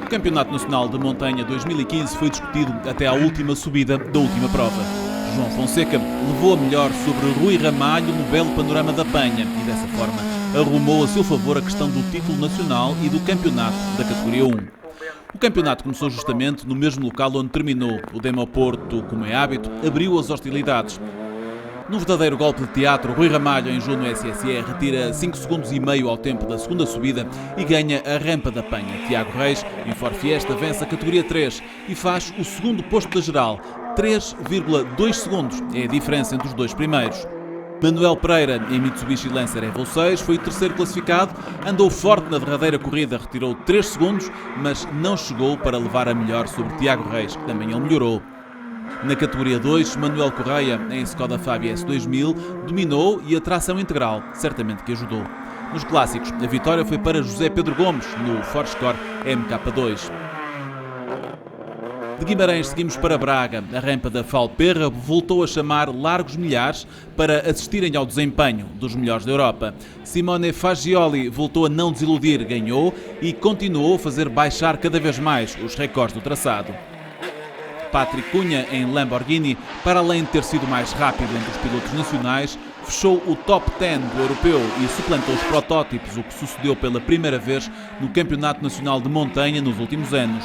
O Campeonato Nacional de Montanha 2015 foi discutido até à última subida da última prova. João Fonseca levou a melhor sobre Rui Ramalho no belo panorama da Penha e, dessa forma, arrumou a seu favor a questão do título nacional e do campeonato da categoria 1. O campeonato começou justamente no mesmo local onde terminou. O Demoporto, como é hábito, abriu as hostilidades. No verdadeiro golpe de teatro, Rui Ramalho, em junho no SSE, retira 5 segundos e meio ao tempo da segunda subida e ganha a rampa da Penha. Tiago Reis, em Ford Fiesta, vence a categoria 3 e faz o segundo posto da geral. 3,2 segundos é a diferença entre os dois primeiros. Manuel Pereira, em Mitsubishi Lancer Evo 6, foi o terceiro classificado, andou forte na derradeira corrida, retirou 3 segundos, mas não chegou para levar a melhor sobre Tiago Reis, que também ele melhorou. Na categoria 2, Manuel Correia, em Skoda Fabia S2000, dominou e a tração integral certamente que ajudou. Nos clássicos, a vitória foi para José Pedro Gomes, no Ford Escort MK2. De Guimarães seguimos para Braga. A rampa da Valperra voltou a chamar largos milhares para assistirem ao desempenho dos melhores da Europa. Simone Fagioli voltou a não desiludir, ganhou e continuou a fazer baixar cada vez mais os recordes do traçado. Patrick Cunha, em Lamborghini, para além de ter sido mais rápido entre os pilotos nacionais, fechou o top 10 do europeu e suplantou os protótipos, o que sucedeu pela primeira vez no Campeonato Nacional de Montanha nos últimos anos.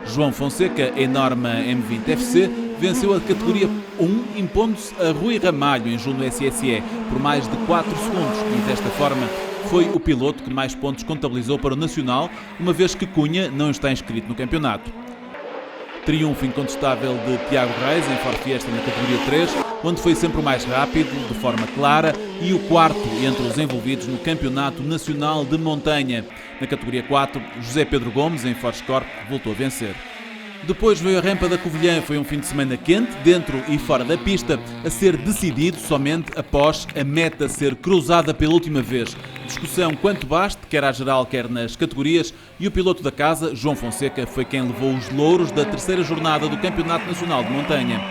João Fonseca, em Norma M20 FC, venceu a categoria 1, impondo-se a Rui Ramalho em junho no SSE por mais de 4 segundos e, desta forma, foi o piloto que mais pontos contabilizou para o Nacional, uma vez que Cunha não está inscrito no campeonato. Triunfo incontestável de Tiago Reis em Ford Fiesta na categoria 3, onde foi sempre o mais rápido, de forma clara, e o quarto entre os envolvidos no Campeonato Nacional de Montanha. Na categoria 4, José Pedro Gomes, em Ford Escort, voltou a vencer. Depois veio a rampa da Covilhã, foi um fim de semana quente, dentro e fora da pista, a ser decidido somente após a meta ser cruzada pela última vez. Discussão quanto baste, quer à geral, quer nas categorias, e o piloto da casa, João Fonseca, foi quem levou os louros da terceira jornada do Campeonato Nacional de Montanha.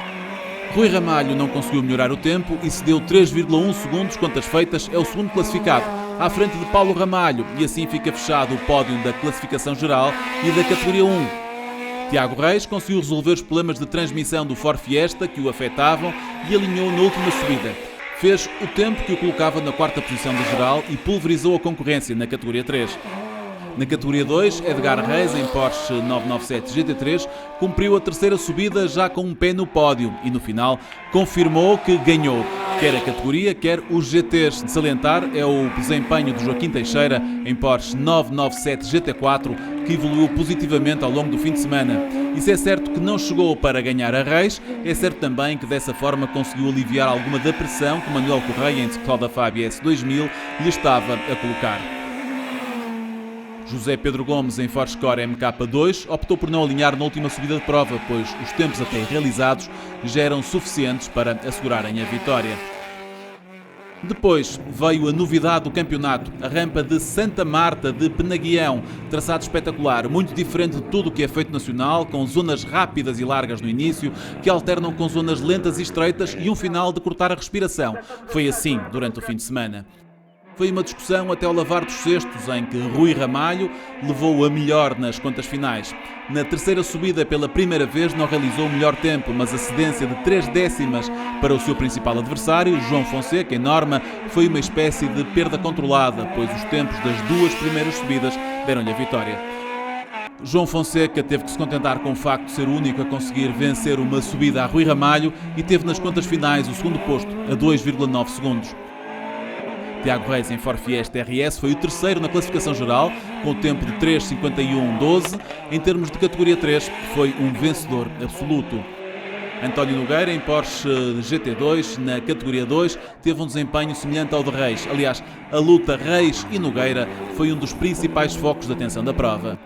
Rui Ramalho não conseguiu melhorar o tempo e cedeu 3,1 segundos, contas feitas, é o segundo classificado, à frente de Paulo Ramalho, e assim fica fechado o pódio da classificação geral e da categoria 1. Tiago Reis conseguiu resolver os problemas de transmissão do Ford Fiesta que o afetavam e alinhou na última subida. Fez o tempo que o colocava na quarta posição da geral e pulverizou a concorrência na categoria 3. Na categoria 2, Edgar Reis, em Porsche 997 GT3, cumpriu a terceira subida já com um pé no pódio e, no final, confirmou que ganhou, quer a categoria, quer os GTs. De salientar é o desempenho de Joaquim Teixeira, em Porsche 997 GT4, que evoluiu positivamente ao longo do fim de semana. E se é certo que não chegou para ganhar a Reis, é certo também que dessa forma conseguiu aliviar alguma da pressão que Manuel Correia, em Skoda Fabia S2000, lhe estava a colocar. José Pedro Gomes, em Ford Escort MK2, optou por não alinhar na última subida de prova, pois os tempos até realizados já eram suficientes para assegurarem a vitória. Depois veio a novidade do campeonato, a rampa de Santa Marta de Penaguião, traçado espetacular, muito diferente de tudo o que é feito nacional, com zonas rápidas e largas no início, que alternam com zonas lentas e estreitas e um final de cortar a respiração. Foi assim durante o fim de semana. Foi uma discussão até ao lavar dos cestos, em que Rui Ramalho levou a melhor nas contas finais. Na terceira subida, pela primeira vez, não realizou o melhor tempo, mas a cedência de 3 décimas para o seu principal adversário, João Fonseca, em Norma, foi uma espécie de perda controlada, pois os tempos das 2 primeiras subidas deram-lhe a vitória. João Fonseca teve que se contentar com o facto de ser o único a conseguir vencer uma subida a Rui Ramalho e teve nas contas finais o segundo posto, a 2,9 segundos. Tiago Reis, em Ford Fiesta RS, foi o terceiro na classificação geral, com o tempo de 3,51,12. Em termos de categoria 3, foi um vencedor absoluto. António Nogueira, em Porsche GT2, na categoria 2, teve um desempenho semelhante ao de Reis. Aliás, a luta Reis e Nogueira foi um dos principais focos de atenção da prova.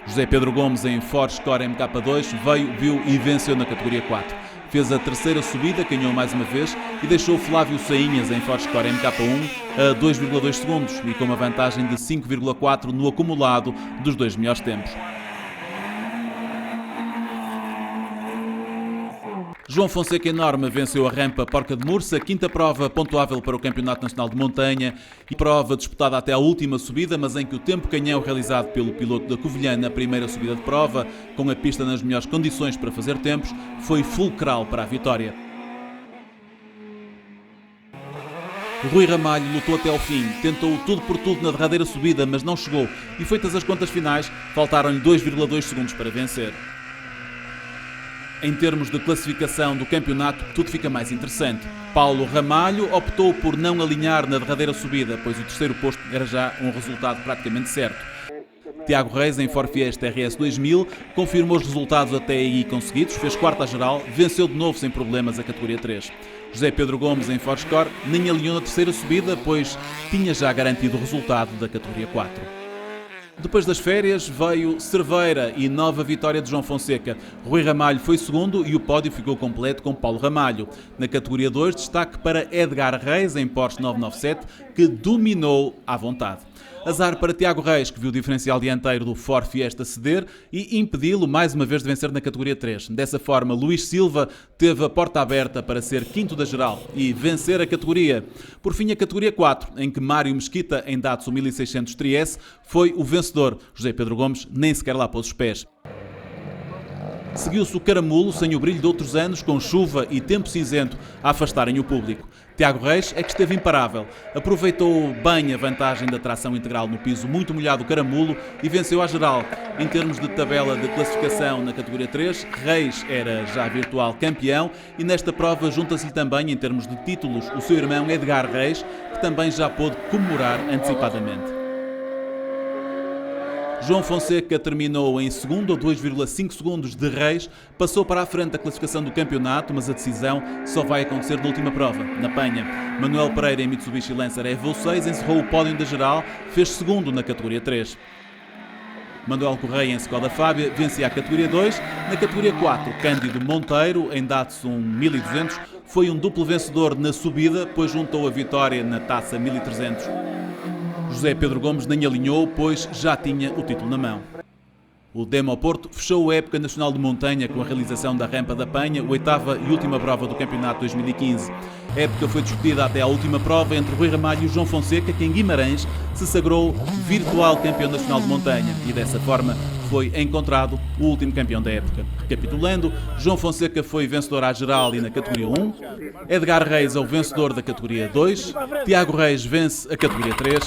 José Pedro Gomes, em Ford Escort MK2, viu e venceu na categoria 4. Fez a terceira subida, ganhou mais uma vez e deixou Flávio Sainhas, em Ford Escort MK1, a 2,2 segundos e com uma vantagem de 5,4 no acumulado dos 2 melhores tempos. João Fonseca Enorme venceu a rampa Porca de Mursa, quinta prova pontuável para o Campeonato Nacional de Montanha e prova disputada até à última subida, mas em que o tempo canhão realizado pelo piloto da Covilhã na primeira subida de prova, com a pista nas melhores condições para fazer tempos, foi fulcral para a vitória. Rui Ramalho lutou até ao fim, tentou tudo por tudo na derradeira subida, mas não chegou e, feitas as contas finais, faltaram-lhe 2,2 segundos para vencer. Em termos de classificação do campeonato, tudo fica mais interessante. Paulo Ramalho optou por não alinhar na derradeira subida, pois o terceiro posto era já um resultado praticamente certo. Tiago Reis, em Ford Fiesta RS 2000, confirmou os resultados até aí conseguidos, fez quarta geral, venceu de novo sem problemas a categoria 3. José Pedro Gomes, em Ford Score, nem alinhou na terceira subida, pois tinha já garantido o resultado da categoria 4. Depois das férias veio Cerveira e nova vitória de João Fonseca. Rui Ramalho foi segundo e o pódio ficou completo com Paulo Ramalho. Na categoria 2, destaque para Edgar Reis, em Porsche 997, que dominou à vontade. Azar para Tiago Reis, que viu o diferencial dianteiro do Ford Fiesta ceder e impedi-lo mais uma vez de vencer na categoria 3. Dessa forma, Luís Silva teve a porta aberta para ser quinto da geral e vencer a categoria. Por fim, a categoria 4, em que Mário Mesquita, em Datsun 1600 Tri-S, foi o vencedor. José Pedro Gomes nem sequer lá pôs os pés. Seguiu-se o caramulo sem o brilho de outros anos, com chuva e tempo cinzento a afastarem o público. Tiago Reis é que esteve imparável. Aproveitou bem a vantagem da tração integral no piso muito molhado do caramulo e venceu à geral. Em termos de tabela de classificação na categoria 3, Reis era já virtual campeão e nesta prova junta-se-lhe também, em termos de títulos, o seu irmão Edgar Reis, que também já pôde comemorar antecipadamente. João Fonseca terminou em segundo, a 2,5 segundos de Reis, passou para a frente da classificação do campeonato, mas a decisão só vai acontecer na última prova, na Penha. Manuel Pereira, em Mitsubishi Lancer Evo 6, encerrou o pódio da geral, fez segundo na categoria 3. Manuel Correia, em Skoda Fábia, vencia a categoria 2. Na categoria 4, Cândido Monteiro, em Datsun 1200, foi um duplo vencedor na subida, pois juntou a vitória na Taça 1300. José Pedro Gomes nem alinhou, pois já tinha o título na mão. O Demo Porto fechou a época nacional de montanha com a realização da Rampa da Penha, oitava e última prova do campeonato 2015. A época foi discutida até à última prova entre Rui Ramalho e João Fonseca, que em Guimarães se sagrou virtual campeão nacional de montanha e dessa forma foi encontrado o último campeão da época. Recapitulando, João Fonseca foi vencedor à geral e na categoria 1, Edgar Reis é o vencedor da categoria 2, Tiago Reis vence a categoria 3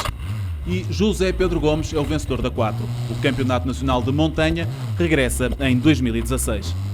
e José Pedro Gomes é o vencedor da 4. O Campeonato Nacional de Montanha regressa em 2016.